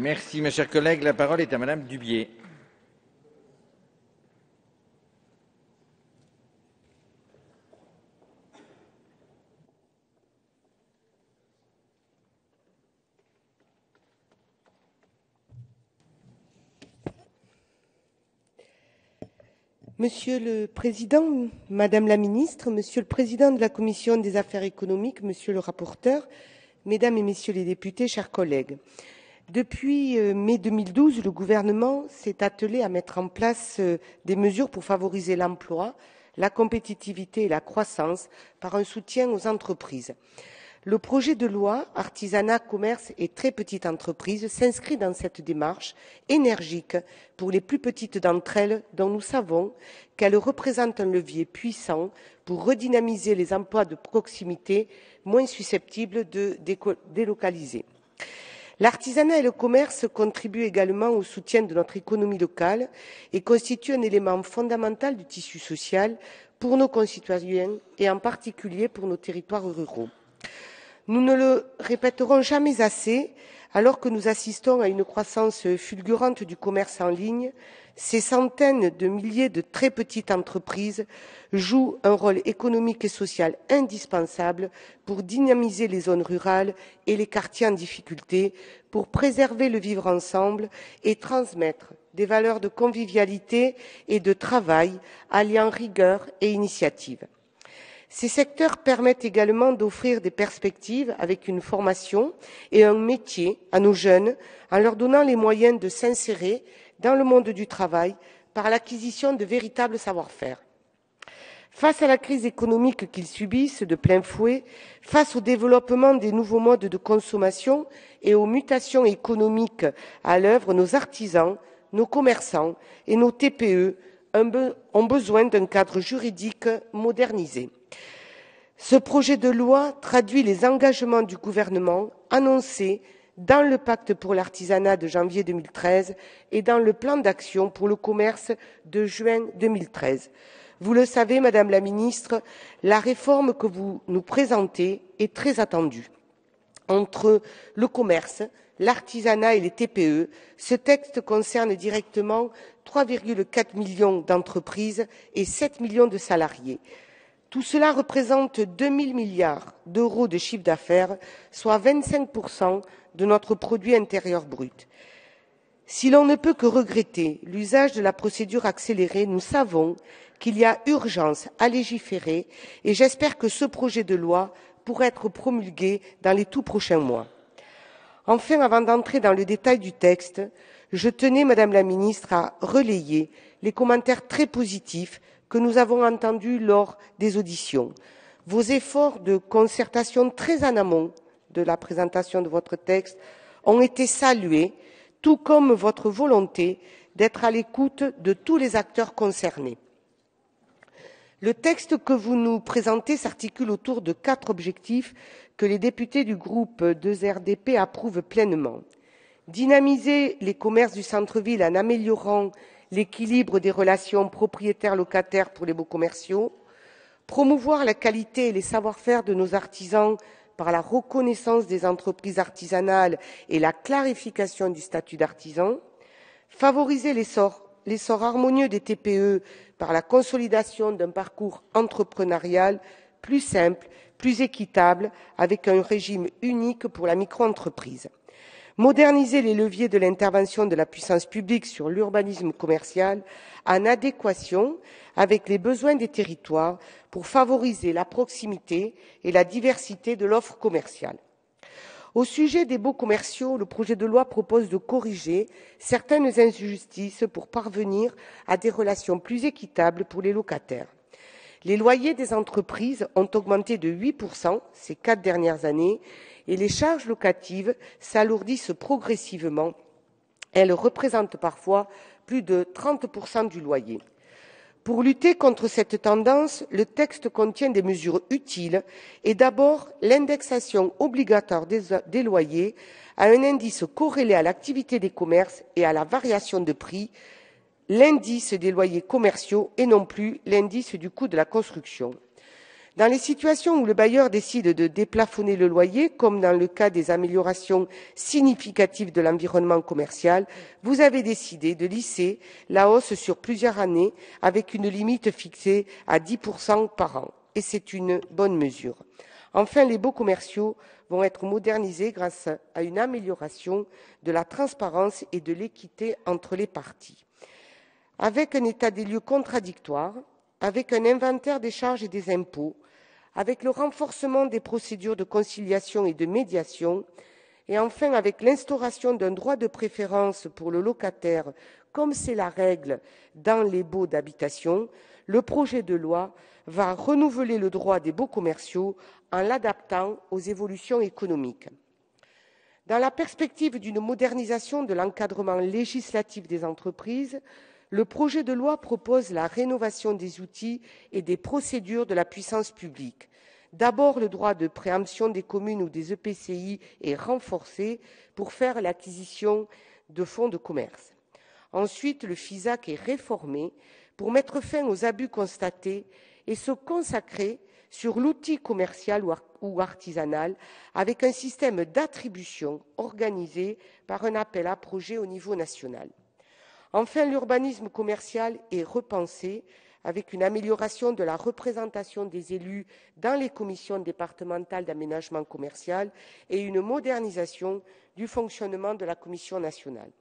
Merci, mes chers collègues. La parole est à Madame Dubié. Monsieur le Président, Madame la Ministre, Monsieur le Président de la Commission des affaires économiques, Monsieur le rapporteur, Mesdames et Messieurs les députés, chers collègues. Depuis mai 2012, le gouvernement s'est attelé à mettre en place des mesures pour favoriser l'emploi, la compétitivité et la croissance par un soutien aux entreprises. Le projet de loi Artisanat, commerce et très petites entreprises s'inscrit dans cette démarche énergique pour les plus petites d'entre elles, dont nous savons qu'elles représentent un levier puissant pour redynamiser les emplois de proximité moins susceptibles de délocaliser. L'artisanat et le commerce contribuent également au soutien de notre économie locale et constituent un élément fondamental du tissu social pour nos concitoyens et en particulier pour nos territoires ruraux. Nous ne le répéterons jamais assez, alors que nous assistons à une croissance fulgurante du commerce en ligne, ces centaines de milliers de très petites entreprises jouent un rôle économique et social indispensable pour dynamiser les zones rurales et les quartiers en difficulté, pour préserver le vivre ensemble et transmettre des valeurs de convivialité et de travail alliant rigueur et initiative. Ces secteurs permettent également d'offrir des perspectives avec une formation et un métier à nos jeunes en leur donnant les moyens de s'insérer dans le monde du travail par l'acquisition de véritables savoir-faire. Face à la crise économique qu'ils subissent de plein fouet, face au développement des nouveaux modes de consommation et aux mutations économiques à l'œuvre, nos artisans, nos commerçants et nos TPE ont besoin d'un cadre juridique modernisé. Ce projet de loi traduit les engagements du gouvernement annoncés dans le pacte pour l'artisanat de janvier 2013 et dans le plan d'action pour le commerce de juin 2013. Vous le savez, Madame la Ministre, la réforme que vous nous présentez est très attendue. Entre le commerce, l'artisanat et les TPE, ce texte concerne directement 3,4 millions d'entreprises et 7 millions de salariés. Tout cela représente 2 000 milliards d'euros de chiffre d'affaires, soit 25% de notre produit intérieur brut. Si l'on ne peut que regretter l'usage de la procédure accélérée, nous savons qu'il y a urgence à légiférer et j'espère que ce projet de loi pourra être promulgué dans les tout prochains mois. Enfin, avant d'entrer dans le détail du texte, je tenais, Madame la Ministre, à relayer les commentaires très positifs que nous avons entendus lors des auditions. Vos efforts de concertation très en amont de la présentation de votre texte ont été salués, tout comme votre volonté d'être à l'écoute de tous les acteurs concernés. Le texte que vous nous présentez s'articule autour de 4 objectifs que les députés du groupe 2RDP approuvent pleinement. Dynamiser les commerces du centre-ville en améliorant l'équilibre des relations propriétaires-locataires pour les baux commerciaux, promouvoir la qualité et les savoir-faire de nos artisans par la reconnaissance des entreprises artisanales et la clarification du statut d'artisan, favoriser l'essor harmonieux des TPE par la consolidation d'un parcours entrepreneurial plus simple, plus équitable, avec un régime unique pour la micro-entreprise. Moderniser les leviers de l'intervention de la puissance publique sur l'urbanisme commercial en adéquation avec les besoins des territoires pour favoriser la proximité et la diversité de l'offre commerciale. Au sujet des baux commerciaux, le projet de loi propose de corriger certaines injustices pour parvenir à des relations plus équitables pour les locataires. Les loyers des entreprises ont augmenté de 8% ces 4 dernières années et les charges locatives s'alourdissent progressivement. Elles représentent parfois plus de 30% du loyer. Pour lutter contre cette tendance, le texte contient des mesures utiles et d'abord l'indexation obligatoire des loyers à un indice corrélé à l'activité des commerces et à la variation de prix, l'indice des loyers commerciaux et non plus l'indice du coût de la construction. Dans les situations où le bailleur décide de déplafonner le loyer, comme dans le cas des améliorations significatives de l'environnement commercial, vous avez décidé de lisser la hausse sur plusieurs années avec une limite fixée à 10% par an. Et c'est une bonne mesure. Enfin, les baux commerciaux vont être modernisés grâce à une amélioration de la transparence et de l'équité entre les parties. Avec un état des lieux contradictoire, avec un inventaire des charges et des impôts, avec le renforcement des procédures de conciliation et de médiation, et enfin avec l'instauration d'un droit de préférence pour le locataire, comme c'est la règle dans les baux d'habitation, le projet de loi va renouveler le droit des baux commerciaux en l'adaptant aux évolutions économiques. Dans la perspective d'une modernisation de l'encadrement législatif des entreprises, le projet de loi propose la rénovation des outils et des procédures de la puissance publique. D'abord, le droit de préemption des communes ou des EPCI est renforcé pour faire l'acquisition de fonds de commerce. Ensuite, le FISAC est réformé pour mettre fin aux abus constatés et se consacrer sur l'outil commercial ou artisanal avec un système d'attribution organisé par un appel à projets au niveau national. Enfin, l'urbanisme commercial est repensé avec une amélioration de la représentation des élus dans les commissions départementales d'aménagement commercial et une modernisation du fonctionnement de la Commission nationale.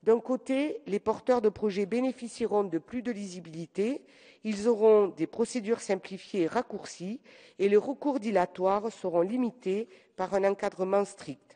D'un côté, les porteurs de projets bénéficieront de plus de lisibilité, ils auront des procédures simplifiées et raccourcies et les recours dilatoires seront limités par un encadrement strict.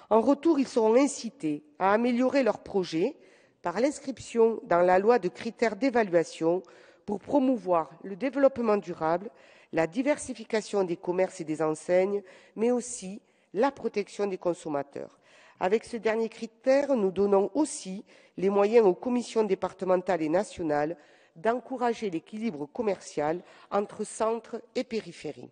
En retour, ils seront incités à améliorer leurs projets par l'inscription dans la loi de critères d'évaluation pour promouvoir le développement durable, la diversification des commerces et des enseignes, mais aussi la protection des consommateurs. Avec ce dernier critère, nous donnons aussi les moyens aux commissions départementales et nationales d'encourager l'équilibre commercial entre centre et périphérie.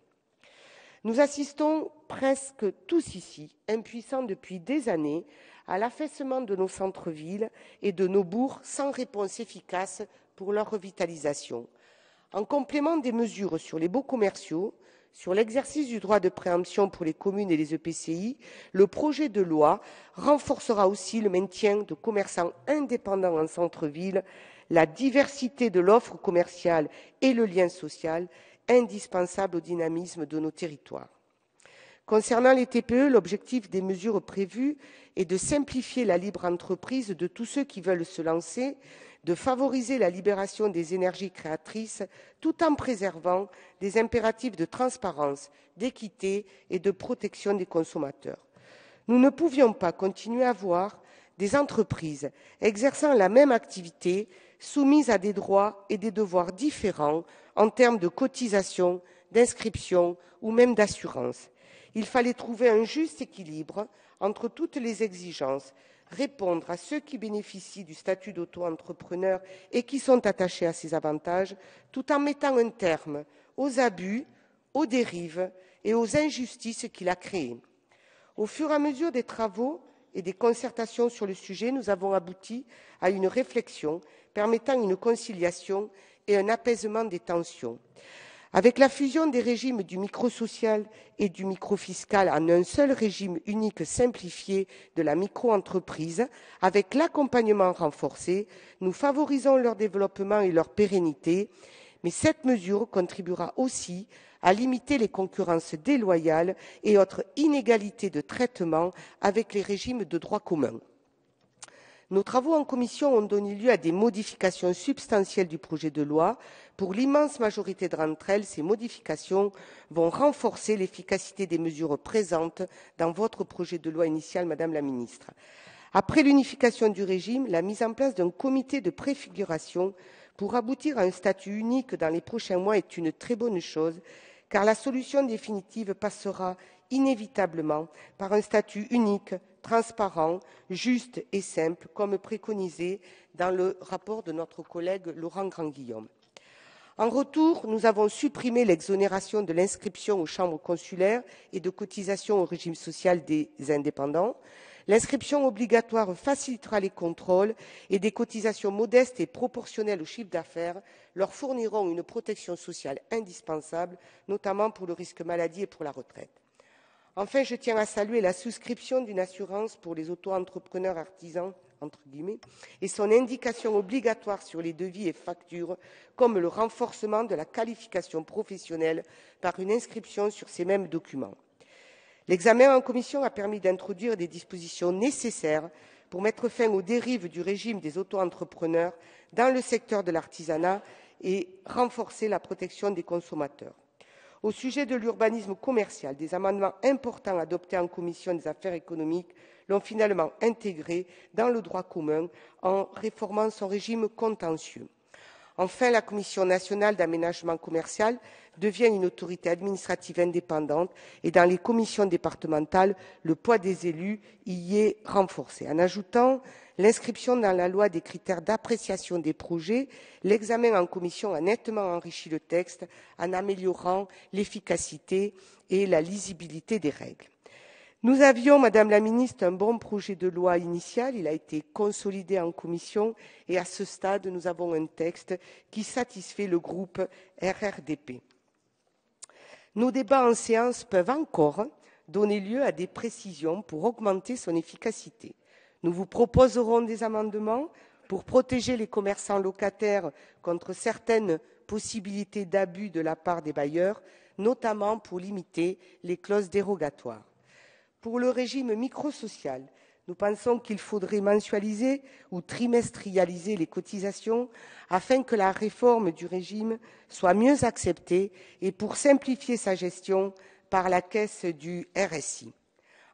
Nous assistons presque tous ici, impuissants depuis des années, à l'affaissement de nos centres-villes et de nos bourgs sans réponse efficace pour leur revitalisation. En complément des mesures sur les baux commerciaux, sur l'exercice du droit de préemption pour les communes et les EPCI, le projet de loi renforcera aussi le maintien de commerçants indépendants en centre-ville, la diversité de l'offre commerciale et le lien social indispensable au dynamisme de nos territoires. Concernant les TPE, l'objectif des mesures prévues est de simplifier la libre entreprise de tous ceux qui veulent se lancer, de favoriser la libération des énergies créatrices tout en préservant des impératifs de transparence, d'équité et de protection des consommateurs. Nous ne pouvions pas continuer à voir des entreprises exerçant la même activité soumises à des droits et des devoirs différents en termes de cotisation, d'inscription ou même d'assurance. Il fallait trouver un juste équilibre entre toutes les exigences, répondre à ceux qui bénéficient du statut d'auto-entrepreneur et qui sont attachés à ces avantages, tout en mettant un terme aux abus, aux dérives et aux injustices qu'il a créées. Au fur et à mesure des travaux et des concertations sur le sujet, nous avons abouti à une réflexion permettant une conciliation et un apaisement des tensions. Avec la fusion des régimes du microsocial et du microfiscal en un seul régime unique simplifié de la micro-entreprise, avec l'accompagnement renforcé, nous favorisons leur développement et leur pérennité, mais cette mesure contribuera aussi à limiter les concurrences déloyales et autres inégalités de traitement avec les régimes de droit commun. Nos travaux en commission ont donné lieu à des modifications substantielles du projet de loi. Pour l'immense majorité d'entre elles, ces modifications vont renforcer l'efficacité des mesures présentes dans votre projet de loi initial, Madame la Ministre. Après l'unification du régime, la mise en place d'un comité de préfiguration pour aboutir à un statut unique dans les prochains mois est une très bonne chose, car la solution définitive passera inévitablement par un statut unique, transparent, juste et simple, comme préconisé dans le rapport de notre collègue Laurent Grandguillaume. En retour, nous avons supprimé l'exonération de l'inscription aux chambres consulaires et de cotisation au régime social des indépendants. L'inscription obligatoire facilitera les contrôles et des cotisations modestes et proportionnelles au chiffre d'affaires leur fourniront une protection sociale indispensable, notamment pour le risque maladie et pour la retraite. Enfin, je tiens à saluer la souscription d'une assurance pour les auto-entrepreneurs artisans, entre guillemets, et son indication obligatoire sur les devis et factures, comme le renforcement de la qualification professionnelle par une inscription sur ces mêmes documents. L'examen en commission a permis d'introduire des dispositions nécessaires pour mettre fin aux dérives du régime des auto-entrepreneurs dans le secteur de l'artisanat et renforcer la protection des consommateurs. Au sujet de l'urbanisme commercial, des amendements importants adoptés en commission des affaires économiques l'ont finalement intégré dans le droit commun en réformant son régime contentieux. Enfin, la Commission nationale d'aménagement commercial devient une autorité administrative indépendante et dans les commissions départementales, le poids des élus y est renforcé. En ajoutant l'inscription dans la loi des critères d'appréciation des projets, l'examen en commission a nettement enrichi le texte en améliorant l'efficacité et la lisibilité des règles. Nous avions, Madame la Ministre, un bon projet de loi initial. Il a été consolidé en commission et à ce stade, nous avons un texte qui satisfait le groupe RRDP. Nos débats en séance peuvent encore donner lieu à des précisions pour augmenter son efficacité. Nous vous proposerons des amendements pour protéger les commerçants locataires contre certaines possibilités d'abus de la part des bailleurs, notamment pour limiter les clauses dérogatoires. Pour le régime microsocial, nous pensons qu'il faudrait mensualiser ou trimestrialiser les cotisations afin que la réforme du régime soit mieux acceptée et pour simplifier sa gestion par la caisse du RSI.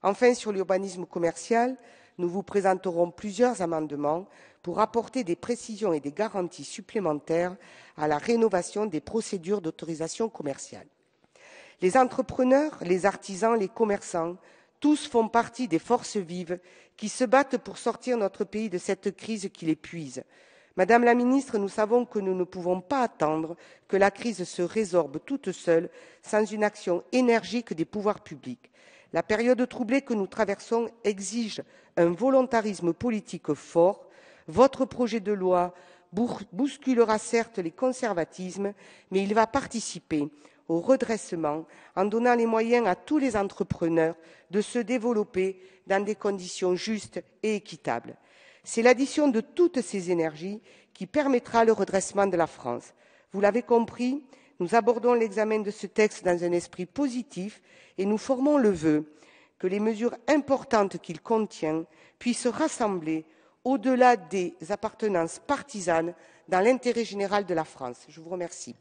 Enfin, sur l'urbanisme commercial, nous vous présenterons plusieurs amendements pour apporter des précisions et des garanties supplémentaires à la rénovation des procédures d'autorisation commerciale. Les entrepreneurs, les artisans, les commerçants, tous font partie des forces vives qui se battent pour sortir notre pays de cette crise qui l'épuise. Madame la Ministre, nous savons que nous ne pouvons pas attendre que la crise se résorbe toute seule sans une action énergique des pouvoirs publics. La période troublée que nous traversons exige un volontarisme politique fort. Votre projet de loi bousculera certes les conservatismes, mais il va participer au redressement en donnant les moyens à tous les entrepreneurs de se développer dans des conditions justes et équitables. C'est l'addition de toutes ces énergies qui permettra le redressement de la France. Vous l'avez compris, nous abordons l'examen de ce texte dans un esprit positif et nous formons le vœu que les mesures importantes qu'il contient puissent rassembler au-delà des appartenances partisanes dans l'intérêt général de la France. Je vous remercie.